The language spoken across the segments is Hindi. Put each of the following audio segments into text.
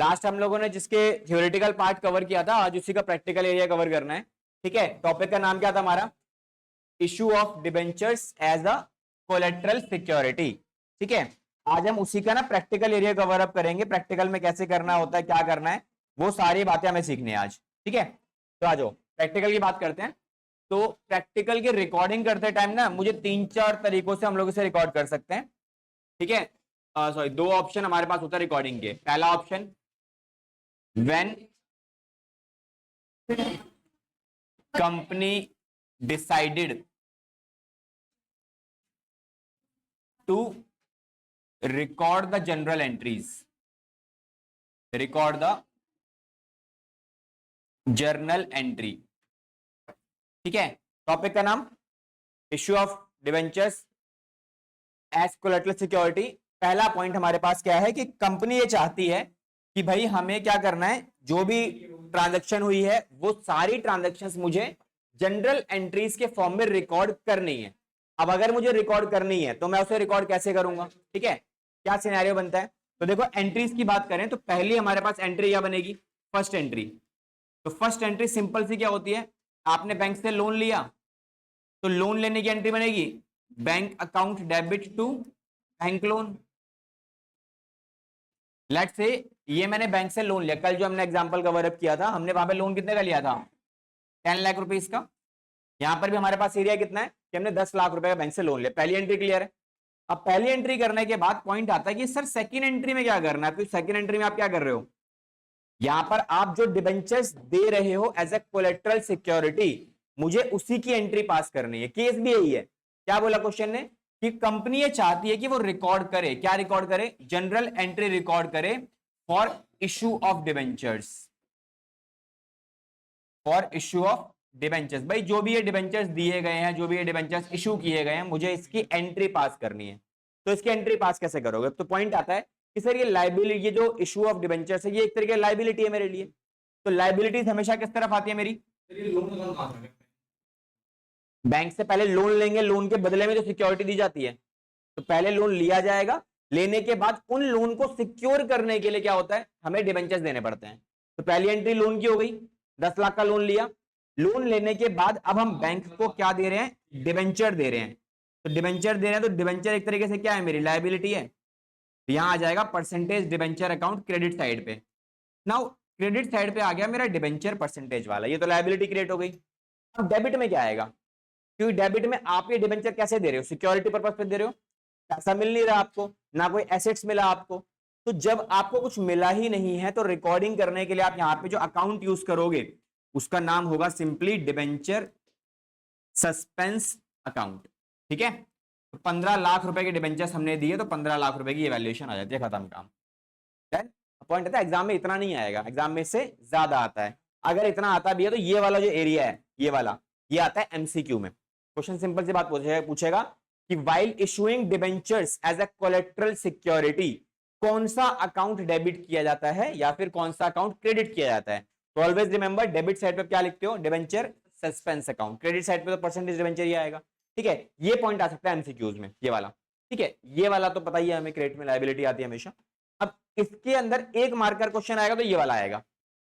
लास्ट हम लोगों ने जिसके थ्योरेटिकल पार्ट कवर किया था, आज उसी का प्रैक्टिकल एरिया कवर करना है। ठीक है, टॉपिक का नाम क्या था हमारा? Issue of debentures as a collateral security. ठीक है, आज हम उसी का ना प्रैक्टिकल एरिया कवर अप करेंगे। प्रैक्टिकल में कैसे करना होता है, क्या करना है, वो सारी बातें हमें सीखनी है आज। ठीक है, तो आ जाओ प्रैक्टिकल की बात करते हैं। तो प्रैक्टिकल की रिकॉर्डिंग करते टाइम ना मुझे 3-4 तरीकों से हम लोग इसे रिकॉर्ड कर सकते हैं। ठीक है, सॉरी, 2 ऑप्शन हमारे पास होता है रिकॉर्डिंग के। पहला option, when company decided to record the general entries, record the journal entry। ठीक है, टॉपिक का नाम issue of debentures as collateral security. पहला पॉइंट हमारे पास क्या है कि कंपनी ये चाहती है कि भाई हमें क्या करना है, जो भी ट्रांजैक्शन हुई है वो सारी ट्रांजैक्शंस मुझे जनरल एंट्रीज के फॉर्म में रिकॉर्ड करनी है। अब अगर मुझे रिकॉर्ड करनी है तो मैं उसे रिकॉर्ड कैसे करूंगा? ठीक है, क्या सिनेरियो बनता है? तो देखो, एंट्रीज की बात करें तो पहली हमारे पास एंट्री क्या बनेगी? First entry. तो फर्स्ट एंट्री सिंपल सी क्या होती है, आपने बैंक से लोन लिया तो लोन लेने की एंट्री बनेगी bank account debit to bank loan. Let's से ये मैंने बैंक से लोन लिया, कल जो हमने एग्जांपल कवर अप किया था, हमने वहां पे लोन कितने का लिया था? 10 लाख रुपीस का। यहां पर भी हमारे पास एरिया कितना है कि हमने 10 लाख रुपए का बैंक से लोन लिया। पहली एंट्री क्लियर है। अब पहली एंट्री करने के बाद पॉइंट आता है कि सर सेकंड एंट्री में क्या करना है? तो सेकंड एंट्री में आप क्या कर रहे हो, यहां पर आप जो डिबेंचर्स दे रहे हो एज ए कोलेटरल सिक्योरिटी, मुझे उसी की एंट्री पास करनी है। केस भी यही है। क्या बोला क्वेश्चन ने कि कंपनी ये चाहती है कि वो रिकॉर्ड करे, क्या रिकॉर्ड करे? जनरल एंट्री रिकॉर्ड करे for issue of debentures, for issue of debentures. भाई जो भी ये डिबेंचर्स दिए गए हैं, जो भी ये डिबेंचर्स इशू किए गए हैं, मुझे इसकी एंट्री पास करनी है। तो इसकी एंट्री पास कैसे करोगे? तो पॉइंट आता है कि सर ये लाइबिलिटी, ये जो इशू ऑफ डिबेंचर्स है, ये एक तरीके की लाइबिलिटी है मेरे लिए। तो लाइबिलिटीज हमेशा किस तरफ आती है मेरी? बैंक से पहले लोन लेंगे, लोन के बदले में जो सिक्योरिटी दी जाती है, तो पहले लोन लिया जाएगा, लेने के बाद उन लोन को सिक्योर करने के लिए क्या होता है, हमें डिबेंचर्स देने पड़ते हैं। तो पहली एंट्री लोन की हो गई, 10 लाख का लोन लिया। लोन लेने के बाद अब हम बैंक को क्या दे रहे हैं? डिबेंचर दे रहे हैं। तो डिबेंचर दे रहे हैं तो डिबेंचर एक तरीके से क्या है, मेरी लायबिलिटी है। तो यहां आ जाएगा percentage debenture account credit side पे। नाउ क्रेडिट साइड पे आ गया मेरा डिबेंचर परसेंटेज वाला, ये तो लायबिलिटी क्रिएट हो गई। अब डेबिट में क्या आएगा? क्योंकि डेबिट में आप ये डिबेंचर कैसे दे रहे हो? सिक्योरिटी पर्पस पे दे रहे हो, पैसा मिल नहीं रहा आपको, ना कोई एसेट्स मिला आपको। तो जब आपको कुछ मिला ही नहीं है तो रिकॉर्डिंग करने के लिए आप यहां पे जो अकाउंट यूज करोगे उसका नाम होगा सिंपली डिबेंचर सस्पेंस अकाउंट। ठीक है, तो 15 लाख रुपए के डिबेंचर्स हमने दिए तो 15 लाख रुपए की वैल्यूएशन आ जाती है, खत्म काम। पॉइंट आता है, एग्जाम में इतना नहीं आएगा, एग्जाम में से ज्यादा आता है। अगर इतना आता भी है तो ये वाला जो एरिया है, ये वाला, ये आता है एमसीक्यू में। क्वेश्चन सिंपल सी बात पूछेगा कि while issuing debentures as a collateral security, कौन सा अकाउंट डेबिट किया जाता है या फिर कौन सा अकाउंट क्रेडिट किया जाता है? तो ऑलवेज रिमेंबर, डेबिट साइड पे क्या लिखते हो? Debenture suspense account. Credit side पे तो परसेंटेज डिबेंचर ही आएगा। ठीक है, ये पॉइंट आ सकता है एमसीक्यूज में, ये वाला। ठीक है, ये वाला तो पता ही है हमें, क्रेडिट में लायबिलिटी आती है हमेशा। अब इसके अंदर एक मार्कर क्वेश्चन आएगा तो ये वाला आएगा।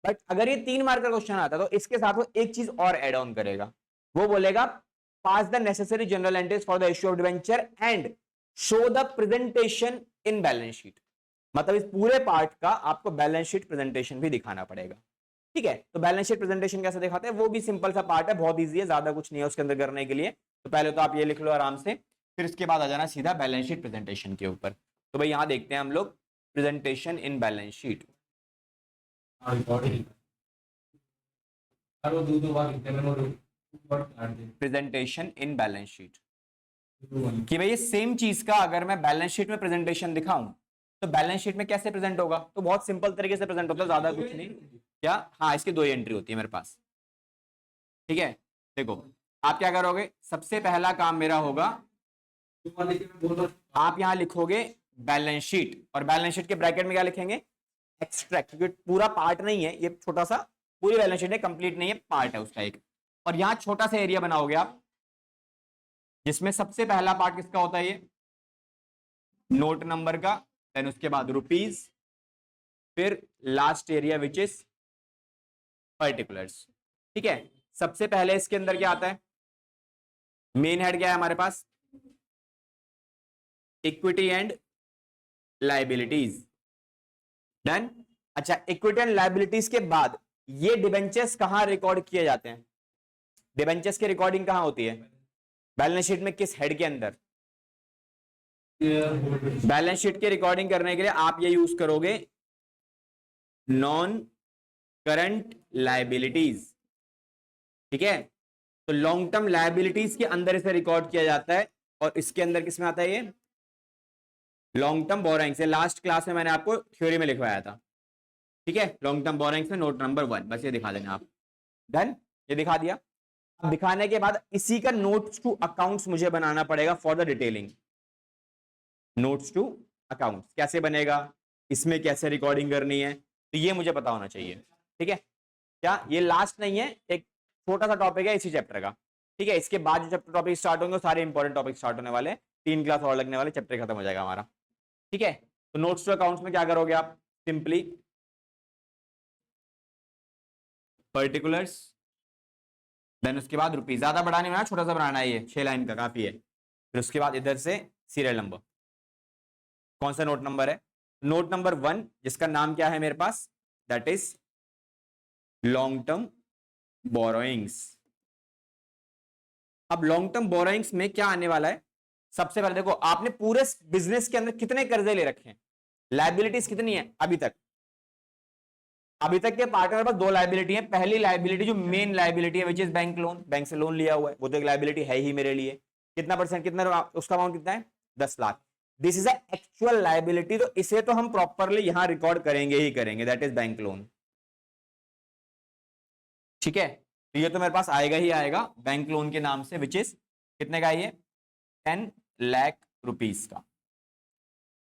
बट अगर ये 3 मार्कर क्वेश्चन आता तो इसके साथ वो एक चीज और एड ऑन करेगा, वो बोलेगा pass the necessary journal entries for the issue of debenture and show the presentation in balance sheet. मतलब इस पूरे पार्ट का आपको बैलेंस शीट प्रेजेंटेशन भी दिखाना पड़ेगा। ठीक है, तो बैलेंस शीट प्रेजेंटेशन कैसे दिखाते हैं, वो भी सिंपल सा पार्ट है, बहुत ईजी है, ज्यादा कुछ नहीं है उसके अंदर करने के लिए। तो पहले तो आप ये लिख लो आराम से, फिर इसके बाद आ जाना सीधा बैलेंस शीट प्रेजेंटेशन के ऊपर। तो भाई यहां देखते हैं हम लोग presentation in balance sheet. Presentation in balance sheet कि भाई ये सेम चीज का अगर मैं बैलेंस शीट में प्रेजेंटेशन दिखाऊं तो बैलेंस शीट में कैसे प्रेजेंट होगा? तो बहुत सिंपल तरीके से प्रेजेंट होता है, ज्यादा कुछ नहीं। क्या? हाँ, इसकी 2 एंट्री होती है मेरे पास। ठीक है, देखो आप क्या करोगे, सबसे पहला काम मेरा होगा, आप यहां लिखोगे बैलेंस शीट, और बैलेंस शीट के ब्रैकेट में क्या लिखेंगे? एक्सट्रैक्ट, क्योंकि पूरा पार्ट नहीं है ये, छोटा सा, पूरी बैलेंस शीट है, कंप्लीट नहीं है, पार्ट है उसका एक। और यहां छोटा सा एरिया बनाओगे आप, जिसमें सबसे पहला पार्ट किसका होता है? ये नोट नंबर का, देन उसके बाद रुपीज, फिर last area which is particulars. ठीक है, सबसे पहले इसके अंदर क्या आता है, मेन हेड क्या है हमारे पास, इक्विटी एंड लाइबिलिटीज। डन। अच्छा, इक्विटी एंड लाइबिलिटीज के बाद ये डिबेंचर्स कहां रिकॉर्ड किए जाते हैं, डिबेंचर्स की रिकॉर्डिंग कहां होती है, बैलेंस शीट में किस हेड के अंदर, बैलेंस शीट की रिकॉर्डिंग करने के लिए आप ये यूज करोगे नॉन करंट लाइबिलिटीज। ठीक है, तो लॉन्ग टर्म लाइबिलिटीज के अंदर इसे रिकॉर्ड किया जाता है, और इसके अंदर किस में आता है, ये लॉन्ग टर्म बोरोइंग्स है। लास्ट क्लास में मैंने आपको थ्योरी में लिखवाया था। ठीक है, लॉन्ग टर्म बोरोइंग्स में नोट नंबर 1, बस ये दिखा देना आप। डन, ये दिखा दिया। अब दिखाने के बाद इसी का नोट्स टू अकाउंट्स मुझे बनाना पड़ेगा for the detailing. Notes to accounts कैसे बनेगा, इसमें कैसे रिकॉर्डिंग करनी है, तो ये मुझे पता होना चाहिए। ठीक है, क्या ये लास्ट नहीं है, एक छोटा सा टॉपिक है इसी चैप्टर का। ठीक है, इसके बाद जो चैप्टर टॉपिक स्टार्ट होंगे सारे इंपॉर्टेंट टॉपिक स्टार्ट होने वाले, 3 क्लास और लगने वाले, चैप्टर खत्म हो जाएगा हमारा। ठीक है, तो नोट्स टू अकाउंट्स में क्या करोगे आप, सिंपली पर्टिकुलर्स, देन उसके बाद रुपीज, ज्यादा बड़ा नहीं बनाना, छोटा सा बनाना है, ये 6 लाइन का काफी है। फिर उसके बाद इधर से सीरियल नंबर, कौन सा नोट नंबर है, नोट नंबर 1, जिसका नाम क्या है मेरे पास, that is long term borrowings. अब लॉन्ग टर्म बोरोइंग्स में क्या आने वाला है, सबसे पहले देखो आपने पूरे बिजनेस के अंदर कितने कर्जे ले रखे हैं, लाइबिलिटीज कितनी है अभी तक, अभी तक के पार्ट में बस 2 लाइबिलिटी है। पहली लाइबिलिटी जो मेन लाइबिलिटी है which is bank loan, bank से लोन लिया हुआ है, वो तो एक लाइबिलिटी है ही मेरे लिए। कितना परसेंट, कितना उसका अमाउंट कितना है, 10 lakh. This is actual liability, तो इसे तो हम प्रॉपरली यहां रिकॉर्ड करेंगे ही करेंगे, दैट इज बैंक लोन। ठीक है, तो ये तो मेरे पास आएगा ही आएगा बैंक लोन के नाम से, विच इज कितने का, ये 10 लाख रुपीस का।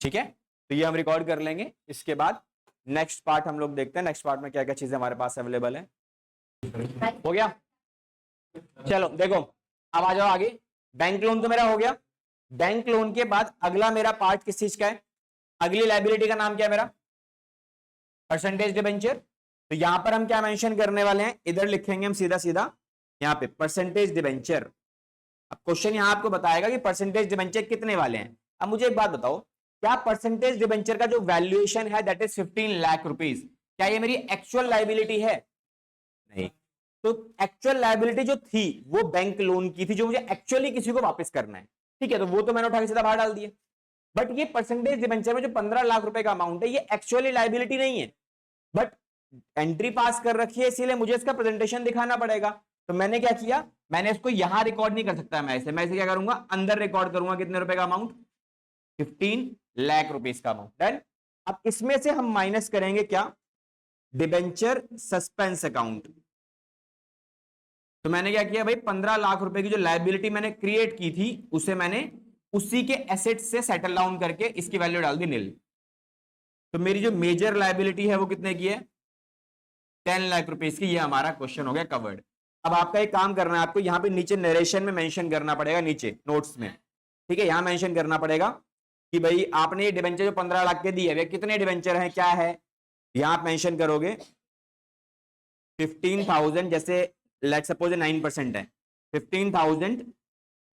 ठीक है, तो ये हम रिकॉर्ड कर लेंगे। इसके बाद नेक्स्ट पार्ट हम लोग देखते हैं, नेक्स्ट पार्ट में क्या क्या चीजें हमारे पास अवेलेबल है। हो गया, चलो देखो अब आ जाओ आगे। बैंक लोन तो मेरा हो गया। बैंक लोन के बाद अगला मेरा पार्ट किस चीज का है, अगली लाइबिलिटी का नाम क्या है मेरा, परसेंटेज डिबेंचर। तो यहां पर हम क्या मेंशन करने वाले हैं, इधर लिखेंगे हम सीधा सीधा यहां पे परसेंटेज डिबेंचर। अब क्वेश्चन यहां आपको बताएगा कि परसेंटेज डिबेंचर कितने वाले हैं। अब मुझे एक बात बताओ, क्या परसेंटेज डिबेंचर का जो वैल्यूएशन है दैट इज 15 लाख रुपीस, क्या ये मेरी एक्चुअल लाइबिलिटी है, नहीं। तो एक्चुअल लाइबिलिटी जो थी वो बैंक लोन की थी, जो मुझे एक्चुअली किसी को वापस करना है। ठीक है, तो वो तो मैंने उठा के सीधा बाहर डाल दिया। बट ये परसेंटेज डिबेंचर में जो 15 लाख रुपए का अमाउंट है, ये एक्चुअली लाइबिलिटी नहीं है, बट एंट्री पास कर रखी है, इसीलिए मुझे इसका प्रेजेंटेशन दिखाना पड़ेगा। तो मैंने क्या किया, मैंने इसको यहां रिकॉर्ड नहीं कर सकता, मैं इसे क्या करूंगा, अंदर रिकॉर्ड करूंगा, कितने रुपए का अमाउंट, 15 लाख रुपीस का अमाउंट। डन। अब इसमें से हम माइनस करेंगे क्या, डिबेंचर सस्पेंस अकाउंट। तो मैंने क्या किया भाई, 15 लाख रुपए की जो लायबिलिटी मैंने क्रिएट की थी, उसे मैंने उसी के एसेट से सेटल डाउन करके इसकी वैल्यू डाल दी नील। तो मेरी जो मेजर लायबिलिटी है वो कितने की है, 10 लाख रुपीस की। ये हमारा क्वेश्चन हो गया कवर्ड। अब आपका एक काम करना है, आपको यहां पे नीचे नरेशन में मेंशन करना पड़ेगा, नीचे नोट्स में। ठीक है, यहां मेंशन करना पड़ेगा कि भाई आपने ये डिबेंचर जो 15 लाख के दिए वे कितने डिबेंचर हैं, क्या है। यहां आप मेंशन करोगे 15,000, जैसे लेट सपोज 9% है, 15,000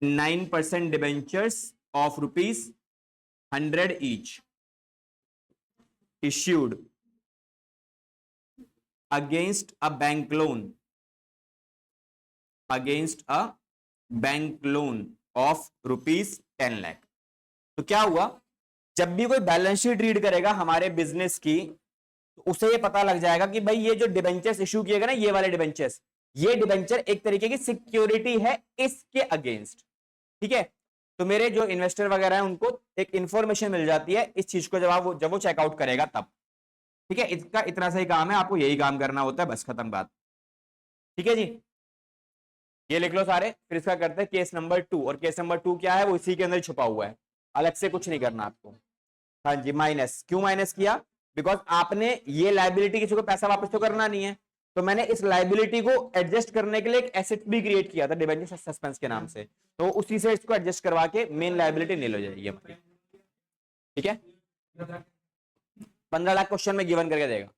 9% debentures of ₹100 each issued against a bank loan of ₹10 lakh. तो क्या हुआ, जब भी कोई बैलेंस शीट रीड करेगा हमारे बिजनेस की, तो उसे ये पता लग जाएगा कि भाई ये जो डिबेंचर्स इशू किए गए ना, ये वाले डिबेंचर्स, ये डिबेंचर एक तरीके की सिक्योरिटी है इसके अगेंस्ट। ठीक है, तो मेरे जो इन्वेस्टर वगैरह हैं उनको एक इंफॉर्मेशन मिल जाती है इस चीज को, जब वो चेकआउट करेगा तब। ठीक है, इसका इतना सही काम है, आपको यही काम करना होता है, बस खत्म बात। ठीक है जी, ये लिख लो सारे। फिर इसका करते हैं केस नंबर 2, और केस नंबर 2 क्या है, वो इसी के अंदर छुपा हुआ है, अलग से कुछ नहीं करना आपको। हाँ जी, माइनस क्यों माइनस किया, बिकॉज आपने ये लाइबिलिटी किसी को पैसा वापस तो करना नहीं है, तो मैंने इस लाइबिलिटी को एडजस्ट करने के लिए एक एसेट भी क्रिएट किया था डिबेंचर सस्पेंस के नाम से, तो उसी से इसको एडजस्ट करवा के मेन लाइबिलिटी नील हो जाएगी हमारी। ठीक है, 15 लाख क्वेश्चन में गिवन करके देगा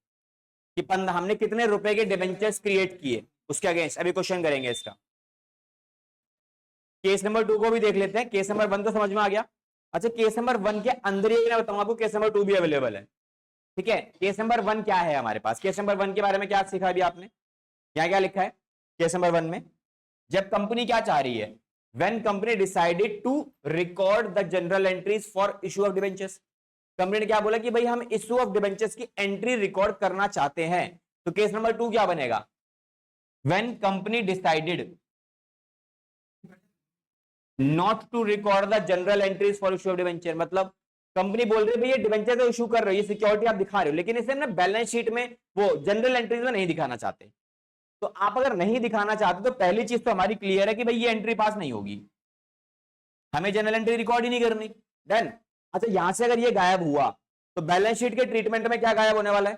कि हमने कितने रुपए के डिबेंचर्स क्रिएट किए उसके अगेंस्ट। अभी क्वेश्चन करेंगे इसका। केस नंबर 2 को भी देख लेते हैं। केस नंबर 1 तो समझ में आ गया। अच्छा, केस नंबर 1 के अंदर ही मैं बताऊंगा आपको केस नंबर 2 भी अवेलेबल है। ठीक है, केस नंबर 1 क्या है हमारे पास? केस नंबर 1 के बारे में क्या सीखा अभी आपने? क्या क्या लिखा है केस नंबर 1 में? जब कंपनी क्या चाह रही है, when company decided to record the general entries for issue of debentures. कंपनी ने क्या बोला कि भाई हम इशू ऑफ डिबेंचर्स की एंट्री रिकॉर्ड करना चाहते हैं। तो केस नंबर 2 क्या बनेगा? When company decided not to record the general entries for issue of debenture. मतलब कंपनी बोल रही है भैया डिबेंचर तो इशू कर रहे हो, ये सिक्योरिटी आप दिखा रहे हो, लेकिन इसे ना बैलेंस शीट में वो जनरल एंट्रीज में नहीं दिखाना चाहते। तो आप अगर नहीं दिखाना चाहते तो पहली चीज तो हमारी क्लियर है कि भाई ये एंट्री पास नहीं होगी, हमें जनरल एंट्री रिकॉर्ड ही नहीं करनी। देन अच्छा, यहां से अगर ये गायब हुआ तो बैलेंस शीट के ट्रीटमेंट में क्या गायब होने वाला है?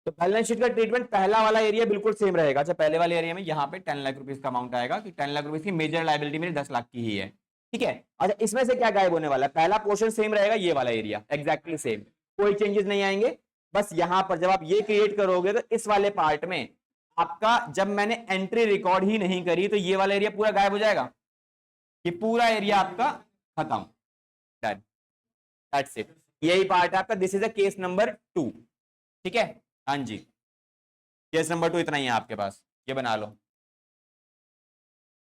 तो बैलेंस शीट का ट्रीटमेंट पहला वाला एरिया बिल्कुल सेम रहेगा। अच्छा, पहले वाले एरिया में यहाँ पे 10 लाख रुपीज का अमाउंट आएगा कि 10 लाख रुपीज की मेजर लायबिलिटी मेरी 10 लाख की ही है। ठीक है, अच्छा इसमें से क्या गायब होने वाला है? पहला पोर्शन सेम रहेगा, ये वाला एरिया एग्जैक्टली सेम, कोई चेंजेस नहीं आएंगे। बस यहां पर जब आप ये क्रिएट करोगे तो इस वाले पार्ट में आपका, जब मैंने एंट्री रिकॉर्ड ही नहीं करी तो ये वाला एरिया पूरा गायब हो जाएगा, ये पूरा एरिया आपका खत्म। डन, दैट्स इट, यही पार्ट है आपका। This is a case number 2। ठीक है, हाँ जी, केस नंबर 2 इतना ही है आपके पास, ये बना लो।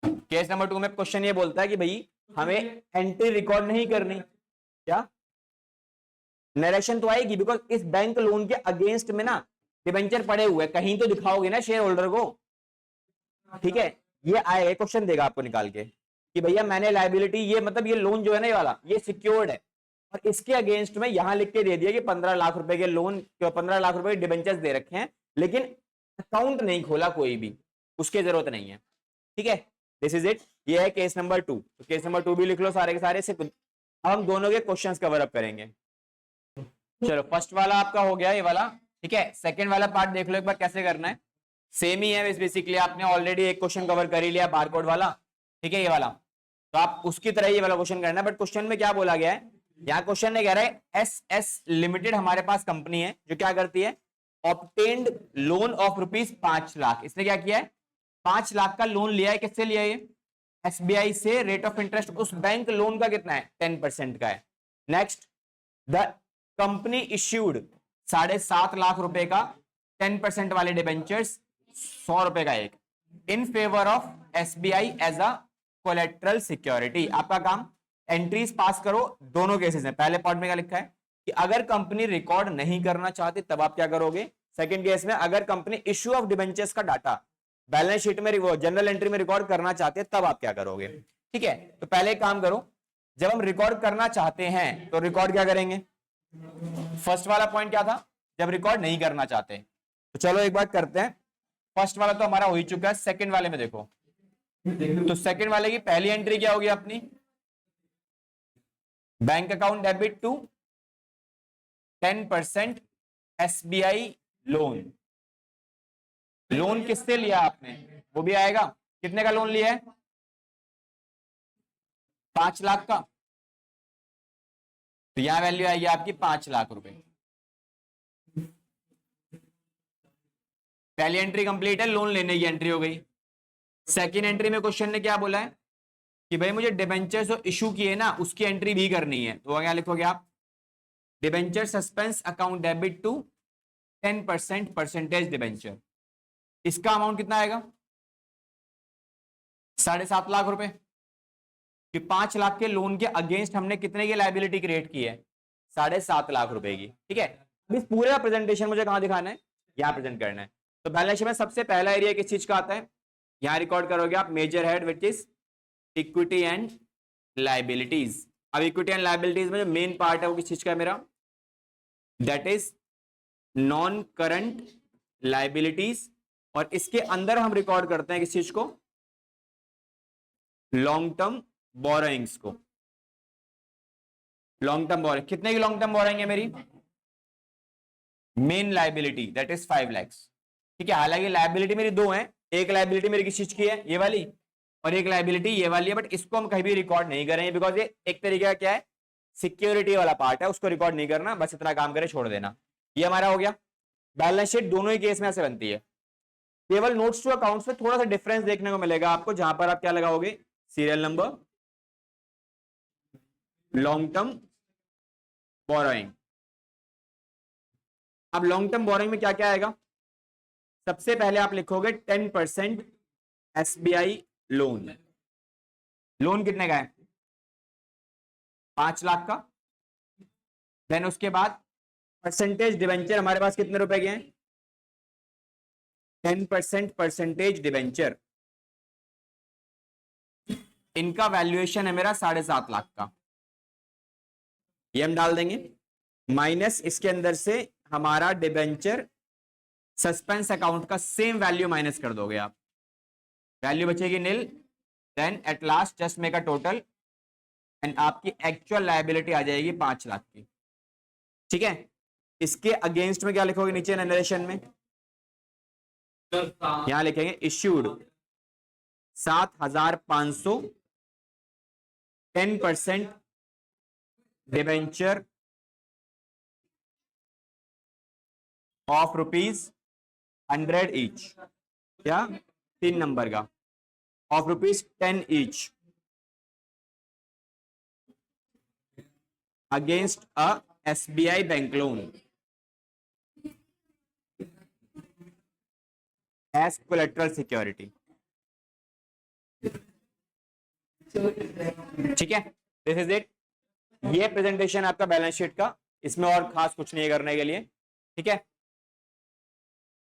केस नंबर 2 में क्वेश्चन ये बोलता है कि भाई हमें एंट्री रिकॉर्ड नहीं करनी। क्या नरेशन तो आएगी, बिकॉज इस बैंक लोन के अगेंस्ट में ना डिबेंचर पड़े हुए, कहीं तो दिखाओगे ना शेयर होल्डर को। ठीक है, ये आएगा, क्वेश्चन देगा आपको निकाल के कि भैया मैंने लायबिलिटी, ये मतलब ये लोन जो है ना ये वाला, ये सिक्योर्ड है और इसके अगेंस्ट में यहां लिख के दे दिया कि 15 लाख रुपए के लोन, 15 लाख रुपए के डिबेंचर्स दे रखे हैं, लेकिन अकाउंट नहीं खोला कोई भी, उसकी जरूरत नहीं है। ठीक है, दिस इज इट, ये है केस नंबर 2। तो केस नंबर 2 भी लिख लो सारे के सारे से। अब हम दोनों के क्वेश्चंस कवर अप करेंगे। चलो, फर्स्ट वाला आपका हो गया ये वाला। ठीक है, सेकंड वाला पार्ट देख लो एक बार कैसे करना है। सेम ही है बेसिकली, आपने ऑलरेडी एक क्वेश्चन कवर कर ही लिया बारकोड वाला। ठीक है, ये वाला तो आप उसकी तरह ये वाला क्वेश्चन करना है। बट क्वेश्चन में क्या बोला गया है, यहाँ क्वेश्चन ने कह रहा है एस लिमिटेड हमारे पास कंपनी है जो क्या करती है, obtained loan of rupees 5 lakh. इसने क्या किया है, 5 लाख का लोन लिया है। किससे लिया है ये? एसबीआई से। रेट ऑफ इंटरेस्ट उस बैंक लोन का कितना है? 10% का है। Next, the company issued 7.5 lakh रुपए का 10% वाले डिबेंचर्स, 100 रुपए का एक, in favour of SBI as a collateral security. आपका काम एंट्रीज पास करो दोनों केसेस में। पहले पार्ट में क्या लिखा है कि अगर कंपनी रिकॉर्ड नहीं करना चाहती तब आप क्या करोगे। सेकंड केस में अगर कंपनी इश्यू ऑफ डिबेंचर्स का डाटा बैलेंस शीट में, जनरल एंट्री में रिकॉर्ड करना चाहते हैं तब आप क्या करोगे। ठीक है, तो पहले काम करो, जब हम रिकॉर्ड करना चाहते हैं तो रिकॉर्ड क्या करेंगे। फर्स्ट वाला पॉइंट क्या था, जब रिकॉर्ड नहीं करना चाहते। तो चलो एक बात करते हैं, फर्स्ट वाला तो हमारा हो ही चुका है। सेकंड वाले में देखो, तो सेकंड वाले की पहली एंट्री क्या होगी अपनी, bank account debit to 10% SBI loan. Loan किससे लिया आपने वो भी आएगा। कितने का लोन लिया है? 5 लाख का। तो यहां वैल्यू आएगी आपकी 5 लाख रुपए। पहली एंट्री कंप्लीट है, लोन लेने की एंट्री हो गई। सेकंड एंट्री में क्वेश्चन ने क्या बोला है कि भाई मुझे डिबेंचर्स जो इशू किए ना उसकी एंट्री भी करनी है। तो क्या लिखोगे आप, debenture suspense account debit to 10% percentage debenture. इसका अमाउंट कितना आएगा? 7.5 लाख रुपए। कि 5 लाख के लोन के अगेंस्ट हमने कितने की लायबिलिटी क्रिएट की है? 7.5 लाख रुपए की। ठीक है, अब इस पूरे का प्रेजेंटेशन मुझे कहां दिखाना है? यहां प्रेजेंट करना है। तो बैलेंस शीट में सबसे पहला एरिया किस चीज का आता है? यहां रिकॉर्ड करोगे आप major head which is equity and liabilities. अब इक्विटी एंड लायबिलिटीज में जो मेन पार्ट है वो किस चीज का है मेरा? That is non current liabilities. और इसके अंदर हम रिकॉर्ड करते हैं किस चीज को? लॉन्ग टर्म बोरोइंग्स को। लॉन्ग टर्म बोरोइंग, कितने की लॉन्ग टर्म बोरोइंग है मेरी? Main liability that is 5 lakh. ठीक है, हालांकि लायबिलिटी मेरी दो है, एक लायबिलिटी मेरी किस चीज की है, ये वाली, और एक लायबिलिटी ये वाली है। बट इसको हम कहीं भी रिकॉर्ड नहीं करेंगे बिकॉज ये एक तरीके का क्या है, सिक्योरिटी वाला पार्ट है उसको रिकॉर्ड नहीं करना, बस इतना काम करे छोड़ देना। ये हमारा हो गया। बैलेंस शीट दोनों ही केस में ऐसे बनती है, केवल नोट्स टू अकाउंट्स में थोड़ा सा डिफरेंस देखने को मिलेगा आपको, जहां पर आप क्या लगाओगे, serial number, long term borrowing. अब लॉन्ग टर्म बोरोइंग में क्या क्या आएगा, सबसे पहले आप लिखोगे 10% एसबीआई लोन। लोन कितने का है, 5 लाख का। देन उसके बाद परसेंटेज डिवेंचर हमारे पास कितने रुपए के हैं, 10% परसेंटेज डिवेंचर, इनका वैल्यूएशन है मेरा 7.5 लाख का, ये हम डाल देंगे। माइनस इसके अंदर से हमारा डिवेंचर सस्पेंस अकाउंट का सेम वैल्यू माइनस कर दोगे आप, वैल्यू बचेगी nil. Then at last just make a total and आपकी एक्चुअल लायबिलिटी आ जाएगी 5 लाख की। ठीक है, इसके अगेंस्ट में क्या लिखोगे नीचे नरेशन में, यहां लिखेंगे इश्यूड 7,500 10% डिवेंचर ऑफ ₹100 ईच, क्या 3 नंबर का, of ₹10 each against a SBI bank loan as collateral security. ठीक है, दिस इज इट। ये प्रेजेंटेशन आपका बैलेंस शीट का, इसमें और खास कुछ नहीं करने के लिए। ठीक है,